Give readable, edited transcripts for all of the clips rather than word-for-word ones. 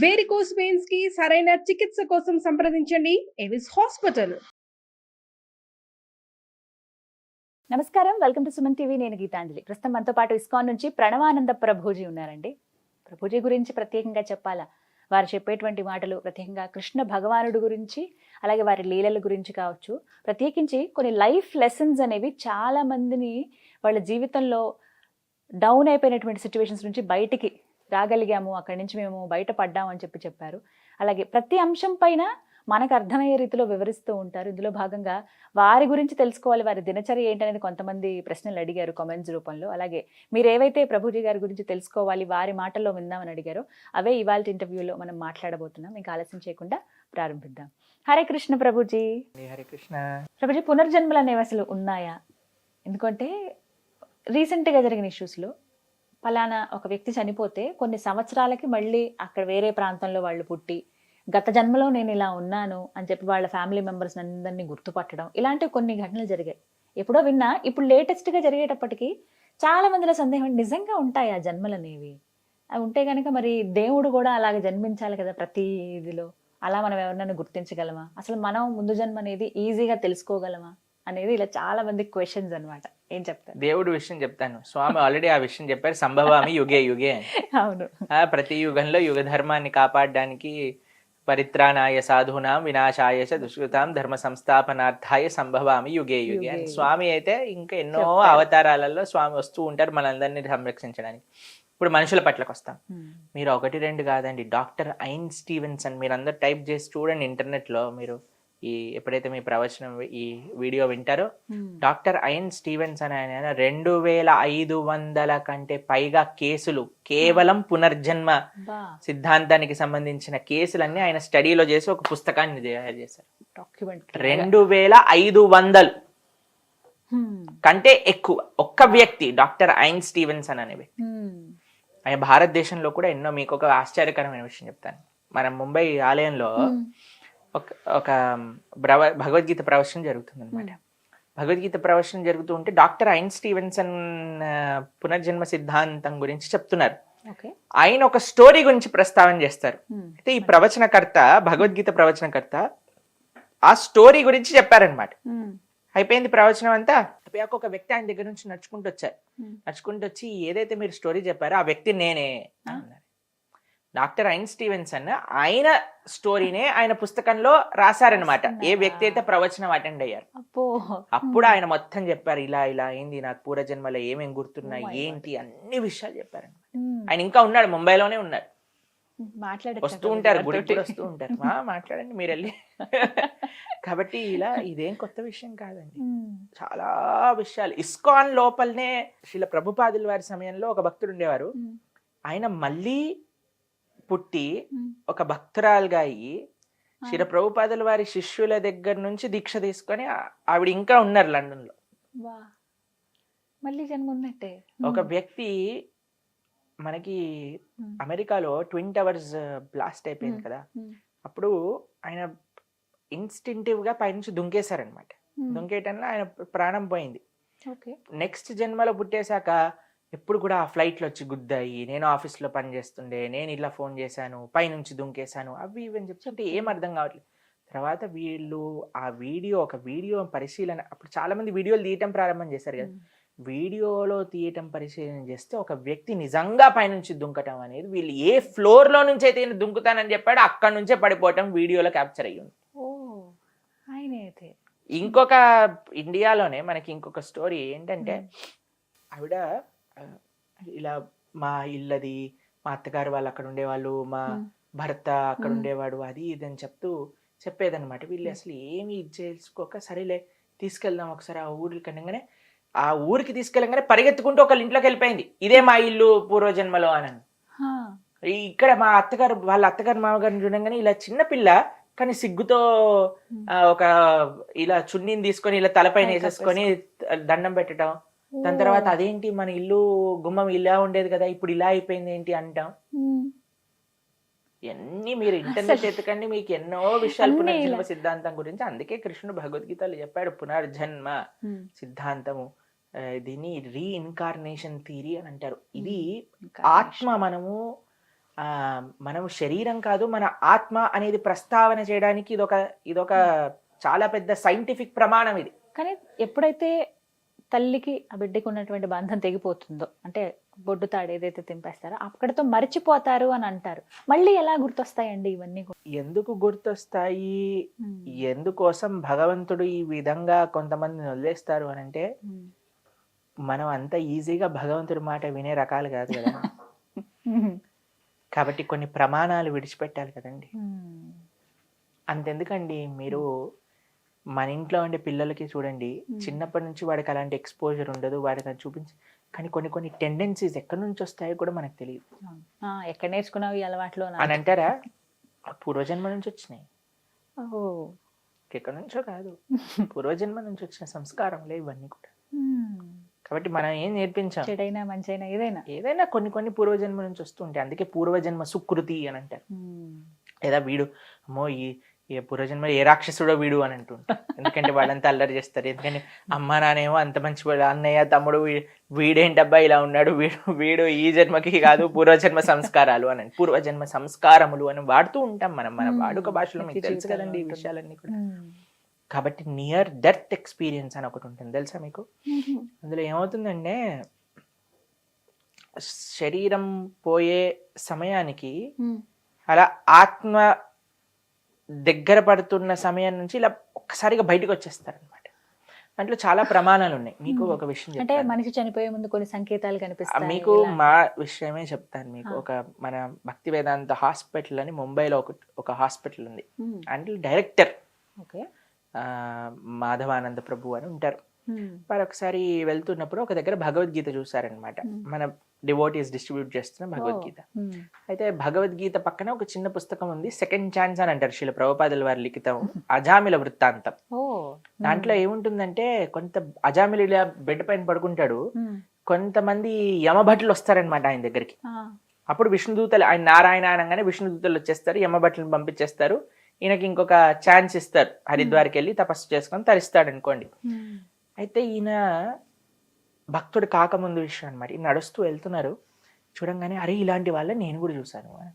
Varicose veins కి సరైన చికిత్స కోసం సంప్రదించండి ఎవిస్ హాస్పిటల్. నమస్కారం, వెల్కమ్ టు సుమన్ టీవీ. నేను గీతాంజలి. ప్రస్తుతం మనతో పాటు ఇస్కాన్ నుంచి ప్రణవానంద ప్రభుజీ ఉన్నారండి. ప్రభుజీ గురించి ప్రత్యేకంగా చెప్పాలా, వారు చెప్పేటువంటి మాటలు ప్రత్యేకంగా కృష్ణ భగవానుడు గురించి, అలాగే వారి లీలల గురించి కావచ్చు, ప్రత్యేకించి కొన్ని లైఫ్ లెసన్స్ అనేవి చాలా మందిని వాళ్ళ జీవితంలో డౌన్ అయిపోయినటువంటి సిచ్యువేషన్స్ నుంచి బయటికి రాగలిగాము, అక్కడి నుంచి మేము బయటపడ్డాము అని చెప్పారు. అలాగే ప్రతి అంశం పైన మనకు అర్థమయ్యే రీతిలో వివరిస్తూ ఉంటారు. ఇందులో భాగంగా వారి గురించి తెలుసుకోవాలి, వారి దినచర్య ఏంటనేది కొంతమంది ప్రశ్నలు అడిగారు కామెంట్స్ రూపంలో. అలాగే మీరు ఏవైతే ప్రభుజీ గారి గురించి తెలుసుకోవాలి, వారి మాటల్లో విందామని అడిగారో అవే ఇవాళ ఇంటర్వ్యూలో మనం మాట్లాడబోతున్నాం. ఇంకా ఆలస్యం చేయకుండా ప్రారంభిద్దాం. హరే కృష్ణ ప్రభుజీ. హరే కృష్ణ. ప్రభుజీ, పునర్జన్మలు అనేవి అసలు ఉన్నాయా? ఎందుకంటే రీసెంట్గా జరిగిన ఇష్యూస్లో ఫలానా ఒక వ్యక్తి చనిపోతే కొన్ని సంవత్సరాలకి మళ్ళీ అక్కడ వేరే ప్రాంతంలో వాళ్ళు పుట్టి గత జన్మలో నేను ఇలా ఉన్నాను అని చెప్పి వాళ్ళ ఫ్యామిలీ మెంబర్స్ అందరినీ గుర్తుపట్టడం, ఇలాంటి కొన్ని ఘటనలు జరిగాయి. ఎప్పుడో విన్నా, ఇప్పుడు లేటెస్ట్గా జరిగేటప్పటికి చాలా మందిలో సందేహం, నిజంగా ఉంటాయి ఆ జన్మలు అనేవి? అవి ఉంటే కనుక మరి దేవుడు కూడా అలాగే జన్మించాలి కదా ప్రతి ఇదిలో. అలా మనం ఎవరినైనా గుర్తించగలమా? అసలు మనం ముందు జన్మ అనేది ఈజీగా తెలుసుకోగలమా అనేది ఇలా చాలా మంది క్వశ్చన్స్ అనమాట. ఏం చెప్తారు? దేవుడు విషయం చెప్తాను. స్వామి ఆల్రెడీ ఆ విషయం చెప్పారు, సంభవామి యుగే యుగే అని. అవును. ప్రతి యుగంలో యుగ ధర్మాన్ని కాపాడడానికి పరిత్రాణాయ సాధూనాం వినాశాయ చ దుష్కృతాం ధర్మ సంస్థాపనార్థాయ సంభవామి యుగే యుగే అని స్వామి అయితే ఇంకా ఎన్నో అవతారాలలో స్వామి వస్తూ ఉంటారు మనందరినీ సంరక్షించడానికి. ఇప్పుడు మనుషుల పట్లకు వస్తాం. మీరు 1-2 కాదండి, డాక్టర్ ఐన్ స్టీవెన్సన్, మీరు అందరు టైప్ చేసి చూడండి ఇంటర్నెట్లో. మీరు ఎప్పుడైతే మీ ప్రవచనం ఈ వీడియో వింటారో, డాక్టర్ ఐన్ స్టీవెన్సన్ ఆయన 2500 కంటే పైగా కేసులు, కేవలం పునర్జన్మ సిద్ధాంతానికి సంబంధించిన కేసులన్నీ ఆయన స్టడీలో చేసి ఒక పుస్తకాన్ని తయారు చేశారు. 2500 కంటే ఎక్కువ ఒక్క వ్యక్తి, డాక్టర్ ఐన్ స్టీవెన్సన్ అనే వ్యక్తి. ఆయన భారతదేశంలో కూడా ఎన్నో, మీకు ఒక ఆశ్చర్యకరమైన విషయం చెప్తాను. మన ముంబై ఆలయంలో ఒక భగవద్గీత ప్రవచనం జరుగుతుంది అనమాట. భగవద్గీత ప్రవచనం జరుగుతూ ఉంటే డాక్టర్ ఐన్ స్టీవెన్సన్ పునర్జన్మ సిద్ధాంతం గురించి చెప్తున్నారు. ఆయన ఒక స్టోరీ గురించి ప్రస్తావన చేస్తారు. అయితే ఈ ప్రవచనకర్త, భగవద్గీత ప్రవచనకర్త ఆ స్టోరీ గురించి చెప్పారనమాట. అయిపోయింది ప్రవచనం అంతా. అయిపోయాక ఒక వ్యక్తి ఆయన దగ్గర నుంచి నడుచుకుంటూ వచ్చారు. నడుచుకుంటూ వచ్చి, ఏదైతే మీరు స్టోరీ చెప్పారో ఆ వ్యక్తి నేనే అన్నారు. డాక్టర్ ఐన్ స్టీవెన్సన్ ఆయన స్టోరీనే ఆయన పుస్తకంలో రాశారనమాట, ఏ వ్యక్తి అయితే ప్రవచనం అటెండ్ అయ్యారు. అప్పుడు ఆయన మొత్తం చెప్పారు, ఇలా ఇలా అయింది, నాకు పూర్వజన్మలో ఏమేమి గుర్తున్నాయి ఏంటి, అన్ని విషయాలు చెప్పారనమాట. ఆయన ఇంకా ఉన్నాడు, ముంబైలోనే ఉన్నాడు, వస్తూ ఉంటారు, గుడికి వస్తూ ఉంటారు. మాట్లాడండి మీరు వెళ్ళి. కాబట్టి ఇలా ఇదేం కొత్త విషయం కాదండి, చాలా విషయాలు. ఇస్కాన్ లోపలనే శ్రీల ప్రభుపాదుల వారి సమయంలో ఒక భక్తుడు ఉండేవారు. ఆయన మళ్ళీ పుట్టి ఒక భక్తురాలుగా అయ్యి శ్రీల ప్రభుపాదుల వారి శిష్యుల దగ్గర నుంచి దీక్ష తీసుకొని ఆవిడ ఇంకా ఉన్నారు లండన్ లో. మళ్ళీ జన్మ ఉన్నట్టే. ఒక వ్యక్తి మనకి అమెరికాలో ట్విన్ టవర్స్ బ్లాస్ట్ అయిపోయింది కదా, అప్పుడు ఆయన ఇన్స్టింక్టివ్ గా పైనుంచి దుంకేశారనమాట. దుంకేయటంలో ఆయన ప్రాణం పోయింది. నెక్స్ట్ జన్మలో పుట్టేశాక ఎప్పుడు కూడా ఆ ఫ్లైట్లో వచ్చి గుద్దాయి, నేను ఆఫీస్లో పని చేస్తుండే, నేను ఇలా ఫోన్ చేశాను, పైనుంచి దుంకేశాను, అవి ఇవి అని చెప్తుంటే ఏం అర్థం కావట్లేదు. తర్వాత వీళ్ళు ఆ ఒక వీడియో పరిశీలన, అప్పుడు చాలా మంది వీడియోలు తీయటం ప్రారంభం చేశారు కదా, వీడియోలో తీయటం పరిశీలన చేస్తే ఒక వ్యక్తి నిజంగా పైనుంచి దుంకటం అనేది, వీళ్ళు ఏ ఫ్లోర్ లో నుంచి అయితే దుంకుతానని చెప్పాడు అక్కడ నుంచే పడిపోవటం వీడియోలో క్యాప్చర్ అయ్యి ఉంది. ఇంకొక ఇండియాలోనే మనకి ఇంకొక స్టోరీ ఏంటంటే, ఆవిడ ఇలా మా ఇల్లది, మా అత్తగారు వాళ్ళు అక్కడ ఉండేవాళ్ళు, మా భర్త అక్కడ ఉండేవాడు, అది ఇది అని చెప్పేదన్నమాట. వీళ్ళు అసలు ఏమి ఇది చేసుకోక, సరేలే తీసుకెళ్దాం ఒకసారి ఆ ఊరికి అనగానే, ఆ ఊరికి తీసుకెళ్ళగానే పరిగెత్తుకుంటూ ఒకళ్ళ ఇంట్లోకి వెళ్ళిపోయింది, ఇదే మా ఇల్లు పూర్వజన్మలో అని. ఇక్కడ మా అత్తగారు వాళ్ళ అత్తగారు మామగారిని చూడంగానే ఇలా చిన్నపిల్ల కానీ సిగ్గుతో ఒక ఇలా చున్నీని తీసుకొని ఇలా తలపైన వేసేసుకొని దండం పెట్టడం. దాని తర్వాత అదేంటి మన ఇల్లు గుమ్మం ఇలా ఉండేది కదా, ఇప్పుడు ఇలా అయిపోయింది ఏంటి అంటాం. ఎన్ని మీరు ఇంటర్నెట్ ఎత్తుకండి, మీకు ఎన్నో విషయాలు పునర్జన్మ సిద్ధాంతం గురించి. అందుకే కృష్ణుడు భగవద్గీతలో చెప్పాడు పునర్జన్మ సిద్ధాంతము, దీన్ని రీఇన్కార్నేషన్ థియరీ అని అంటారు. ఇది ఆత్మ మనము మనం శరీరం కాదు, మన ఆత్మ అనేది ప్రస్తావన చేయడానికి ఇదొక చాలా పెద్ద సైంటిఫిక్ ప్రమాణం ఇది. కానీ ఎప్పుడైతే తల్లికి ఆ బిడ్డకి ఉన్నటువంటి బంధం తెగిపోతుందో, అంటే బొడ్డు తాడు ఏదైతే తెంపేస్తారో అక్కడితో మర్చిపోతారు అని అంటారు. మళ్ళీ ఎలా గుర్తొస్తాయండి ఇవన్నీ కూడా? ఎందుకు గుర్తొస్తాయి, ఎందుకోసం భగవంతుడు ఈ విధంగా కొంతమందిని వదిలేస్తారు అని అంటే, మనం అంత ఈజీగా భగవంతుడి మాట వినే రకాలు కాదు కదా. కాబట్టి కొన్ని ప్రమాణాలు విడిచిపెట్టాలి కదండి. అంతెందుకండి, మీరు మన ఇంట్లో ఉండే పిల్లలకి చూడండి, చిన్నప్పటి నుంచి వాడికి అలాంటి ఎక్స్పోజర్ ఉండదు, వాడికి అది చూపించి, కానీ కొన్ని టెండెన్సీస్ ఎక్కడి నుంచి వస్తాయో కూడా మనకు తెలియదు. ఎక్కడ నేర్చుకున్నావు ఈ అలవాట్లు అని అంటారా? పూర్వజన్మ నుంచి వచ్చినాయి, ఎక్కడి నుంచో కాదు, పూర్వజన్మ నుంచి వచ్చిన సంస్కారంలే ఇవన్నీ కూడా. కాబట్టి మనం ఏం నేర్పించాం, చెడైనా మంచైనా ఏదైనా కొన్ని పూర్వజన్మ నుంచి వస్తూ ఉంటాయి. అందుకే పూర్వజన్మ సుకృతి అని అంటారు. లేదా వీడు అమ్మో ఈ పూర్వజన్మ ఏ రాక్షసుడో వీడు అని అంటుంటారు. ఎందుకంటే వాళ్ళంతా అల్లరి చేస్తారు. ఎందుకంటే అమ్మ నానేమో అంత మంచి వాడు, అన్నయ్య తమ్ముడు వీడేంటబ్బా ఇలా ఉన్నాడు, వీడు ఈ జన్మకి కాదు, పూర్వజన్మ సంస్కారాలు అని, పూర్వజన్మ సంస్కారములు అని వాడుతూ ఉంటాం మనం మన వాడుక భాషలో. మీకు తెలుసు కదండి ఈ విషయాలన్నీ కూడా. కాబట్టి నియర్ డెత్ ఎక్స్పీరియన్స్ అని ఒకటి ఉంటుంది, తెలుసా మీకు? అందులో ఏమవుతుందంటే, శరీరం పోయే సమయానికి అలా ఆత్మ దగ్గర పడుతున్న సమయం నుంచి ఇలా ఒక్కసారిగా బయటకు వచ్చేస్తారు అనమాట. దాంట్లో చాలా ప్రమాణాలు ఉన్నాయి. మీకు ఒక విషయం అంటే మనిషి చనిపోయే ముందు కొన్ని సంకేతాలు కనిపిస్తాయి. మీకు మా విషయమే చెప్తాను. మీకు మన భక్తి వేదాంత హాస్పిటల్ అని ముంబైలో ఒక హాస్పిటల్ ఉంది. అంటే డైరెక్టర్ మాధవానంద ప్రభు అని ఉంటారు. వారు ఒకసారి వెళ్తున్నప్పుడు ఒక దగ్గర భగవద్గీత చూసారనమాట. మన డివోటీస్ డిస్ట్రిబ్యూట్ చేస్తున్న భగవద్గీత. అయితే భగవద్గీత పక్కన ఒక చిన్న పుస్తకం ఉంది, సెకండ్ ఛాన్స్ అని అంటారు శ్రీల ప్రభుపాదుల వారి లిఖితం అజామిల వృత్తాంతం. దాంట్లో ఏముంటుందంటే, కొంత అజామిల ఇలా బెడ్ పైన పడుకుంటాడు, కొంతమంది యమభట్లు వస్తారనమాట ఆయన దగ్గరికి. అప్పుడు విష్ణుదూతలు, ఆయన నారాయణ అనగానే విష్ణుదూతలు వచ్చేస్తారు, యమభట్లను పంపించేస్తారు. ఈయనకి ఇంకొక ఛాన్స్ ఇస్తారు, హరిద్వార్కి వెళ్ళి తపస్సు చేసుకొని తరిస్తాడు అనుకోండి. అయితే ఈయన భక్తుడు కాకముందు విషయం అనమాట. ఈయన నడుస్తూ వెళ్తున్నారు, చూడంగానే అరే ఇలాంటి వాళ్ళని నేను కూడా చూసాను అని.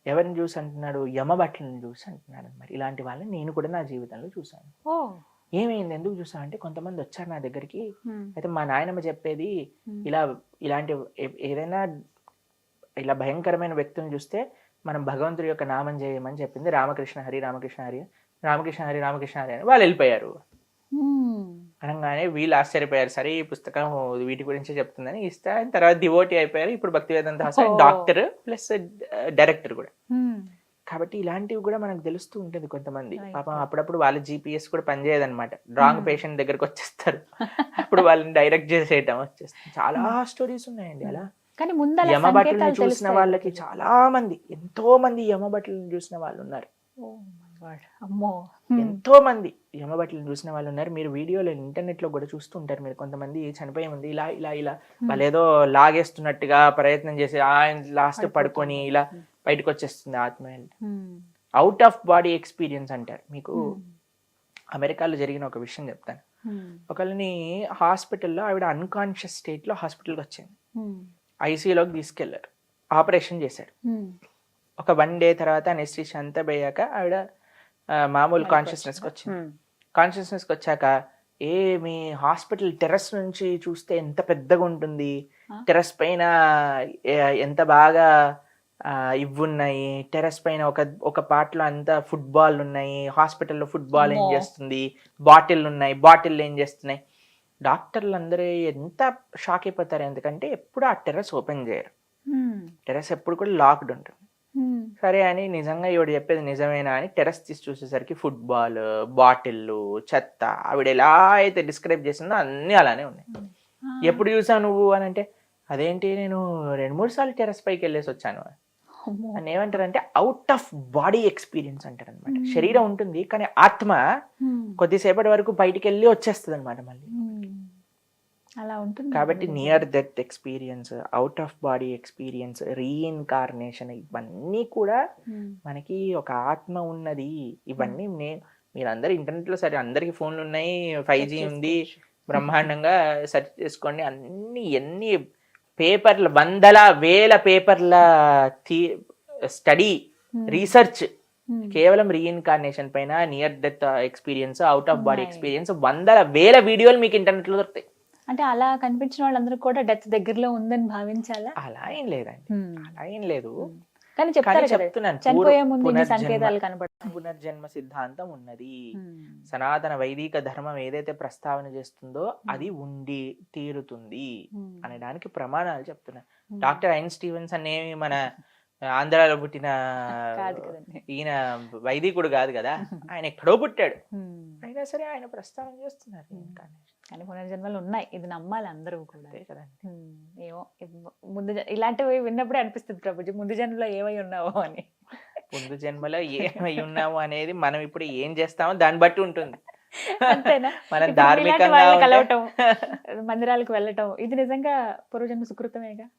ఎవరిని చూసి అంటున్నాడు? యమభట్లను చూసి అంటున్నాడు అనమాట. ఇలాంటి వాళ్ళని నేను కూడా నా జీవితంలో చూసాను. ఏమైంది, ఎందుకు చూసాను అంటే, కొంతమంది వచ్చారు నా దగ్గరికి. అయితే మా నాయనమ్మ చెప్పేది, ఇలాంటి ఏదైనా ఇలా భయంకరమైన వ్యక్తులను చూస్తే మనం భగవంతుడి యొక్క నామం చేయమని చెప్పింది. రామకృష్ణ హరి రామకృష్ణ హరి రామకృష్ణ హరి రామకృష్ణ హరి అని వాళ్ళు వెళ్ళిపోయారు. అనగానే వీళ్ళు ఆశ్చర్యపోయారు, సరే ఈ పుస్తకం వీటి గురించి చెప్తుందని ఇస్తే ఆయన తర్వాత డివోటీ అయిపోయారు. ఇప్పుడు భక్తి వేదాంత హాస్పిటల్ డాక్టర్ ప్లస్ డైరెక్టర్ కూడా. కాబట్టి ఇలాంటివి కూడా మనకు తెలుస్తూ ఉంటుంది. కొంతమంది పాపం అప్పుడప్పుడు వాళ్ళ జీపీఎస్ కూడా పనిచేయదనమాట, రాంగ్ పేషెంట్ దగ్గరకు వచ్చేస్తారు, అప్పుడు వాళ్ళని డైరెక్ట్ చేసేయటం వచ్చేస్తుంది. చాలా స్టోరీస్ ఉన్నాయండి అలా. యమభట్లను చూసిన వాళ్ళకి చాలా మంది, ఎంతో మంది యమభట్లను చూసిన వాళ్ళు ఉన్నారు. ఎంతో మంది యమభట్లను చూసిన వాళ్ళు ఉన్నారు. మీరు వీడియోలో ఇంటర్నెట్ లో కూడా చూస్తుంటారు. మీరు కొంతమంది చనిపోయే ముందు ఇలా ఇలా ఇలా వాళ్ళు ఏదో లాగేస్తున్నట్టుగా ప్రయత్నం చేసి ఆయన లాస్ట్ పడుకొని ఇలా బయటకు వచ్చేస్తుంది ఆత్మ. అవుట్ ఆఫ్ బాడీ ఎక్స్పీరియన్స్ అంటారు. మీకు అమెరికాలో జరిగిన ఒక విషయం చెప్తాను. ఒకళ్ళని హాస్పిటల్లో, ఆవిడ అన్కాన్షియస్ స్టేట్ లో హాస్పిటల్కి వచ్చింది. ఐసీయూలోకి తీసుకెళ్లారు, ఆపరేషన్ చేశారు. ఒక 1 day తర్వాత అనెస్థీషియా అంతా పోయాక ఆవిడ మామూలు కాన్షియస్నెస్కి వచ్చింది. కాన్షియస్నెస్కి వచ్చాక మీ హాస్పిటల్ టెర్రస్ నుంచి చూస్తే ఎంత పెద్దగా ఉంటుంది, టెర్రస్ పైన ఎంత బాగా ఇవ్వున్నాయి, టెర్రస్ పైన ఒక పార్ట్లో అంతా ఫుట్బాల్ ఉన్నాయి, హాస్పిటల్లో ఫుట్బాల్ ఏం చేస్తుంది, బాటిల్ ఉన్నాయి, బాటిల్ ఏం చేస్తున్నాయి. డాక్టర్లు అందరూ ఎంత షాక్ అయిపోతారు, ఎందుకంటే ఎప్పుడు ఆ టెర్రస్ ఓపెన్ చేయరు, టెర్రస్ ఎప్పుడు కూడా లాక్డ్ ఉంటుంది. సరే అని నిజంగా ఈవిడ చెప్పేది నిజమేనా అని టెర్రస్ తీసి చూసేసరికి ఫుట్బాల్, బాటిల్లు, చెత్త, ఆవిడ ఎలా అయితే డిస్క్రైబ్ చేసిందో అన్నీ అలానే ఉన్నాయి. ఎప్పుడు చూసావు నువ్వు అని అంటే, అదేంటి నేను 2-3 సార్లు టెర్రస్ పైకి వెళ్ళేసి వచ్చాను అని. ఏమంటారంటే అవుట్ ఆఫ్ బాడీ ఎక్స్పీరియన్స్ అంటారు అనమాట. శరీరం ఉంటుంది కానీ ఆత్మ కొద్దిసేపటి వరకు బయటికి వెళ్ళి వచ్చేస్తుంది అనమాట మళ్ళీ. అలా ఉంటుంది. కాబట్టి near death experience, out of body experience, reincarnation, ఇవన్నీ కూడా మనకి ఒక ఆత్మ ఉన్నది. ఇవన్నీ మీరందరూ ఇంటర్నెట్ లో, సరే అందరికి ఫోన్లు ఉన్నాయి, 5G ఉంది, బ్రహ్మాండంగా సెర్చ్ చేసుకోండి. ఎన్ని పేపర్ల వందల వేల పేపర్ల స్టడీ రీసెర్చ్ కేవలం రీఇన్కార్నేషన్ పైన, near death experience, out of body experience, వందల వేల వీడియోలు మీకు ఇంటర్నెట్ లో దొరుకుతాయి. అంటే అలా కనిపించిన వాళ్ళందరూ కూడా డెత్ దగ్గరలో ఉందని భావించాలా? అలా ఏం లేదండి, అలా ఏం లేదు. కానీ చెప్తారు కదా, చెప్తున్నాను, చనిపోయే ముందు ఇన్ని సంకేతాలు కనబడతాయి. పునర్జన్మ సిద్ధాంతం ఉన్నది. సనాతన వైదిక ధర్మం ఏదైతే ప్రస్తావన చేస్తుందో అది ఉండి తీరుతుంది అనడానికి ప్రమాణాలు చెప్తున్నాను. డాక్టర్ ఐన్ స్టీవెన్స్ అనేవి మన ఆంధ్రాలో పుట్టిన ఈయన వైదికుడు కాదు కదా, ఆయన ఎక్కడో పుట్టాడు, అయినా సరే ఆయన ప్రస్తావన చేస్తున్నారు. కానీ పునర్జన్మలు ఉన్నాయి, ఇది నమ్మాలి అందరూ కూడా కదండి. ఏమో ముందు ఇలాంటివి విన్నప్పుడే అనిపిస్తుంది ప్రభుజీ, ముందు జన్మలో ఏమై ఉన్నావో అని. ముందు జన్మలో ఏమై ఉన్నాము అనేది మనం ఇప్పుడు ఏం చేస్తామో దాన్ని బట్టి ఉంటుంది. అంతేనా? మనం ధార్మికంగా కలవటం, మందిరాలకు వెళ్ళటం, ఇది నిజంగా పూర్వజన్మ సుకృతమేగా.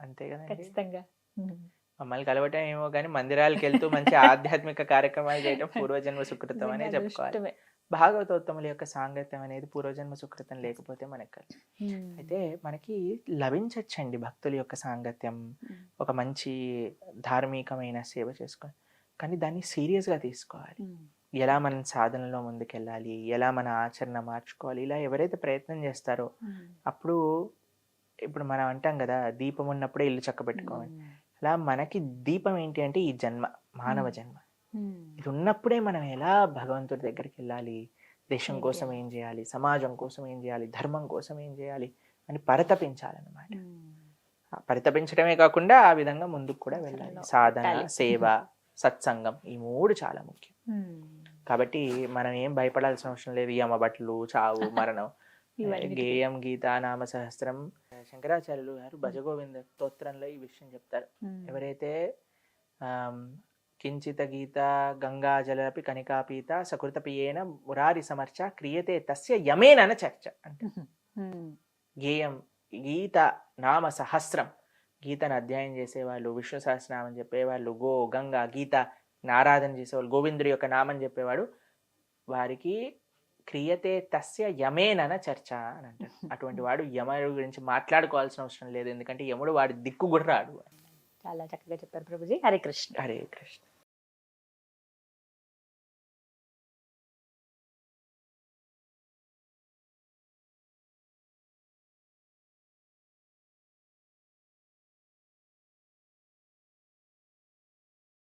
అంతే కదా, ఖచ్చితంగా. మమ్మల్ని కలవటం ఏమో కానీ మందిరాలకు వెళ్తూ మంచి ఆధ్యాత్మిక కార్యక్రమాలు చేయటం పూర్వజన్మ సుకృతం అనే చెప్పుకోవాలి. భాగవతోత్తముల యొక్క సాంగత్యం అనేది పూర్వజన్మ సుకృతం లేకపోతే మనకు అయితే మనకి లభించచ్చండి భక్తుల యొక్క సాంగత్యం, ఒక మంచి ధార్మికమైన సేవ చేసుకొని. కానీ దాన్ని సీరియస్గా తీసుకోవాలి. ఎలా మనం సాధనలో ముందుకెళ్ళాలి, ఎలా మన ఆచరణ మార్చుకోవాలి, ఇలా ఎవరైతే ప్రయత్నం చేస్తారో అప్పుడు, ఇప్పుడు మనం అంటాం కదా దీపం ఉన్నప్పుడే ఇల్లు చక్కబెట్టుకోవాలి, అలా మనకి దీపం ఏంటి అంటే ఈ జన్మ, మానవ జన్మ. ఇది ఉన్నప్పుడే మనం ఎలా భగవంతుడి దగ్గరికి వెళ్ళాలి, దేశం కోసం ఏం చేయాలి, సమాజం కోసం ఏం చేయాలి, ధర్మం కోసం ఏం చేయాలి అని పరితపించాలన్నమాట. పరితపించడమే కాకుండా ఆ విధంగా ముందుకు కూడా వెళ్ళాలి. సాధన, సేవ, సత్సంగం, ఈ మూడు చాలా ముఖ్యం. కాబట్టి మనం ఏం భయపడాల్సిన అవసరం లేదు. యమబట్లు, చావు, మరణం. గేయం గీతా నామ సహస్రం. శంకరాచార్యులు గారు భజగోవింద స్తోత్రంలో ఈ విషయం చెప్తారు. ఎవరైతే కించిత గీత గంగాజలపి కనికాపీత సకృతపియేన మురారి సమర్చ క్రియతే తస్య యమేనన చర్చ అంటే, గేయం గీత నామ సహస్రం, గీతను అధ్యయనం చేసేవాళ్ళు, విష్ణు సహస్రనామం చెప్పేవాళ్ళు, గంగా గీత ఆరాధన చేసేవాళ్ళు, గోవిందుడి యొక్క నామం చెప్పేవాడు, వారికి క్రియతే తస్య యమేనన చర్చ అని అంటారు. అటువంటి వాడు యముడు గురించి మాట్లాడుకోవాల్సిన అవసరం లేదు, ఎందుకంటే యముడు వాడి దిక్కు కూడా రాడు. చాలా చక్కగా చెప్పారు ప్రభుజీ. హరే కృష్ణ. హరే కృష్ణ.